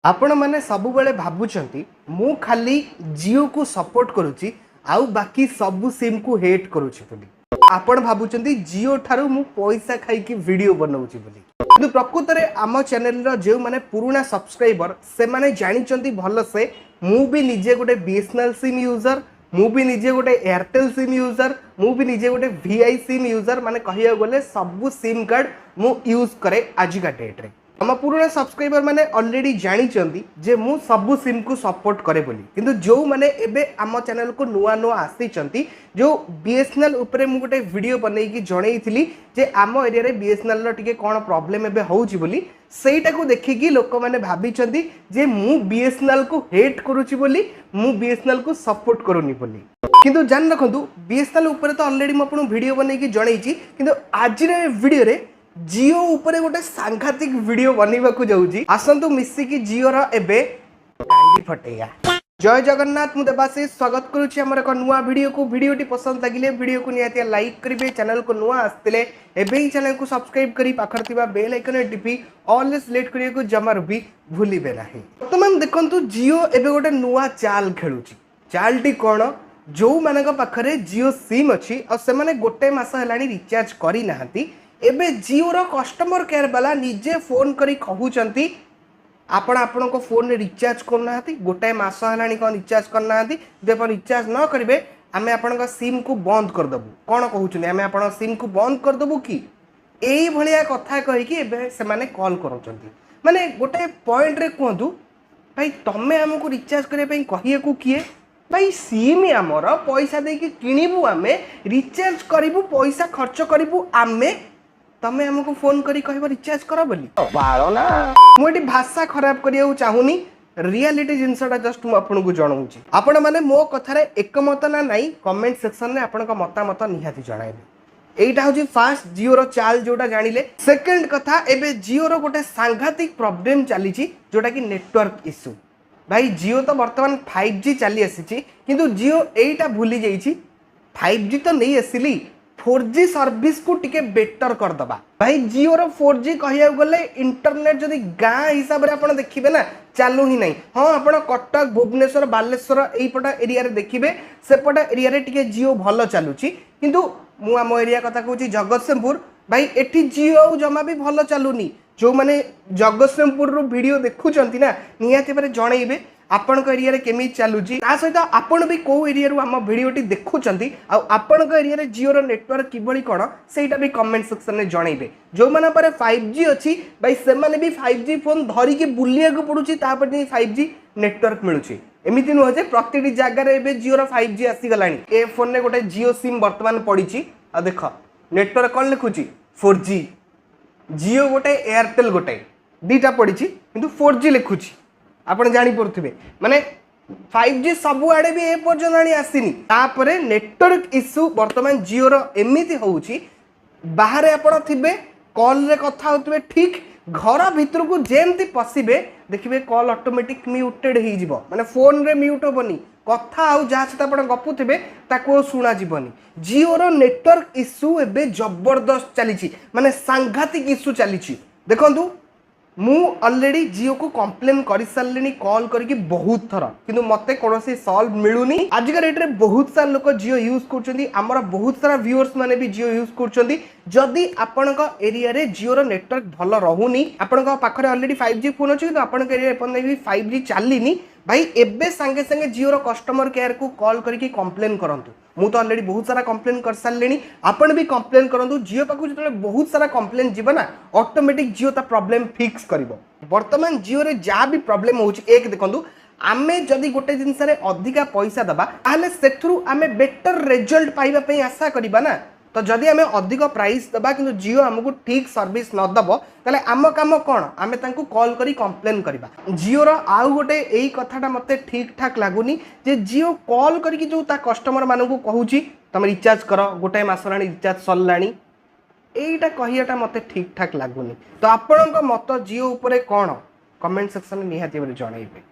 आपण मैंने सबु बेले भाबुचंती मु खाली जियो को सपोर्ट करुच्ची आउ बाकी सबु सिम को हेट करुच्ची बोली आपण भाबुचंती जियो ठारू मु पैसा खाई की वीडियो बनाउची बोली किंतु प्रकृत रे आम चैनल रो जे माने पुराना सब्सक्राइबर से माने जानिचंती भल से मु भी निजे गोटे बीएसएनएल सिम यूजर मु भी निजे गोटे एयरटेल सिम यूजर मु भी निजे गोटे वीआई सिम यूजर माने कहिया गले सबु सिम कार्ड मु यूज करे आजिका डेट रे आम पुराना सब्सक्राइबर मैंने ऑलरेडी जानी जे मु सबु सिम को सपोर्ट करे बोली किंतु जो मैंने एबे आम चैनल को नुआ नुआ आसी जो बीएसएनएल उपरे मु गोटे वीडियो बनई जनई जे आम एरिया रे बीएसएनएल रो टिके कोन प्रॉब्लम एबे होउची बोली सेटा को देखिकी लोक मैंने भाबिचंती जे मु बीएसएनएल को हेट करूची बोली मु बीएसएनएल को सपोर्ट करूनी बोली किंतु जान रखंतु बीएसएनएल उपरे तो ऑलरेडी मु आपन वीडियो बनई जनई किंतु आज रे वीडियो रे जियो उपरे गोटे सांघातिक वीडियो बनवा को जाऊँगी आसतु मिसिकी जियो एबे कांडी फटेया। जय जगन्नाथ मु देवाशीष स्वागत करुच्ची आमर एक नुआ वीडियो को वीडियोटी पसंद लगिले वीडियो को निहाती लाइक करेंगे चैनल को नुआ आसते एबे ही चैनल को सब्सक्राइब करी पाखर थिबा बेल आइकन टिपी ऑल सिलेक्ट करिया को जमार भी भूलिबे नाही। वर्तमान देखंतु जियो एबे गोटे नुआ चाल खेलुची चालटी कोन जो मानक पाखरे जियो सिम अछि और से माने गोटे मास हेलानी रिचार्ज करी नाहंती एबे जियो रो कस्टमर केयर वाला निजे फोन करी कहउचंती आपण को फोन रे रिचार्ज करना गोटाए मास हलानी कौन रिचार्ज करना जब रिचार्ज न करेंगे आमे आपण सिम को बंद कर देबू कौन कहउचंती आमे आपण सिम को बंद कर देबू कि एई भलिया कथा कहि कि एबे से माने कॉल करूचंती माने गोटे पॉइंट रे कहंतु भाई तमे हमको रिचार्ज करे पई कहिए को किए भाई सिम आमर पैसा दे कि किनिबू आमे रिचार्ज करिबू पैसा खर्च करिबू आमे तमे हमको फोन करी कहबो रिचार्ज करा बोली बाळो ना मोटी भाषा खराब करिया चाहूनी रियलिटी जिनसटा जस्ट मु आपन को जणाउची आपण माने मो कथा रे एकमत ना नाही कमेंट सेक्शन रे आपण का मतामत निहाती जणाइबे एटा होची फास्ट जियो रो चाल जोटा जानिले सेकंड कथा एबे जियो रो गोटे सांघातिक प्रॉब्लम चली जोटा कि नेटवर्क इश्यू भाई जियो तो वर्तमान 5G चली आसी किंतु जियो एटा भूली जाइछि 5G तो नहीं आसिली 4G सर्विस को टिके बेटर कर दबा भाई जियो रो 4G कहिया गले इंटरनेट जदि गाँ हिसाब रे आपण देखिबे ना चालू ही नहीं हाँ आपण कटक भुवनेश्वर बालेश्वर एईपट एरिया रे देखिबे सेपट एरिया रे टिके जियो भलो चालुची किंतु मु आम एरिया कथा कहूची जगतसिंहपुर भाई एठी जियो जमा भी भलो चालुनी जो माने जगतसिंहपुर रो वीडियो देखुचंती ना निहाती बारे जणैबे आपण एरिया रे केमी चलुची ता सहित आपण भी को एरिया रो हम वीडियोटी देखुचंती आ आपण एरिया रे जियो रो नेटवर्क किबळी कोन सेटा भी कमेंट सेक्शन में जणैबे जो माने पर 5G अछि भाई से माने भी 5G फोन धरी के बुलिया को पडुची ता पर 5G नेटवर्क मिलुची एमिति न हो जे प्रतिटी जगह रे एबे जियो रो 5G आसी गलानी ए फोन ने गोटे जियो सिम वर्तमान पडिची आ देखो नेटवर्क कोन लिखुची 4G जियो गोटे एयरटेल गोटे दीटा पडिची किंतु 4G लिखुची आपण जानी पड़ुथिबे माने 5G सब आड़े भी ए पर्यंत आसीनी तापरे नेटवर्क इश्यू वर्तमान जियो रो एमिति होउची बाहर आपण थिबे कॉल रे कथा होतबे ठीक घर भीतर को जेमति पसिबे देखिबे कॉल ऑटोमेटिक म्यूटेड ही जिवो माने फोन रे म्यूट होबनी कथा आउ जा सता आपण गपुथिबे ताको सुना जीवनी जियो रो नेटवर्क इश्यू एबे जबरदस्त चलीची माने सांघातिक इश्यू चलीची देखंतु मु ऑलरेडी जियो को कंप्लेन कर सारे कॉल करके बहुत थर किंतु मते कोनोसी सॉल्व मिलुनी आज का रेट रे बहुत सारा लोक जियो यूज करछंती हमर बहुत सारा व्यूअर्स माने भी जियो यूज करछंती जदि आपनका एरिया रे जियो रो नेटवर्क भलो रहूनी आपनका पाखरे ऑलरेडी 5G फोन अछि तो आपनका एरिया अपन भी 5G चलीनी भाई एबे संगे संगे जियो रो कस्टमर केयर को कॉल करके कंप्लेन करंतु मु तो ऑलरेडी बहुत सारा कंप्लेन कर सारे आपण भी कंप्लेन करंतु जियो पाखु जतले बहुत सारा कंप्लेन जीव ना ऑटोमेटिक जियो ता प्रॉब्लम फिक्स करिवो वर्तमान जियो रे जा भी प्रॉब्लम होउची एक देखंतु आमे जदि गोटे जिनस रे अधिका पैसा दबा ताले सेथरु आमे बेटर रिजल्ट पाइबा पई आशा करिबा ना तो जदि आमे अधिक प्राइस दबा किंतु जियो हमको ठीक सर्विस न दबो ताले आम काम कोन आमे तांको कॉल करी कंप्लेन करिबा जियो रो आउ गोटे एई कथाटा मते ठीक ठाक लागुनी जे जियो कॉल करी जो ता कस्टमर मानकू कहूची तमे रिचार्ज करो गोटे मास रानी रिचार्ज सरलानी एईटा कहियाटा मते ठीक ठाक लागुनी तो आपनका मत जियो उपरे कोन कमेंट सेक्शन में निहाती जणाइबे।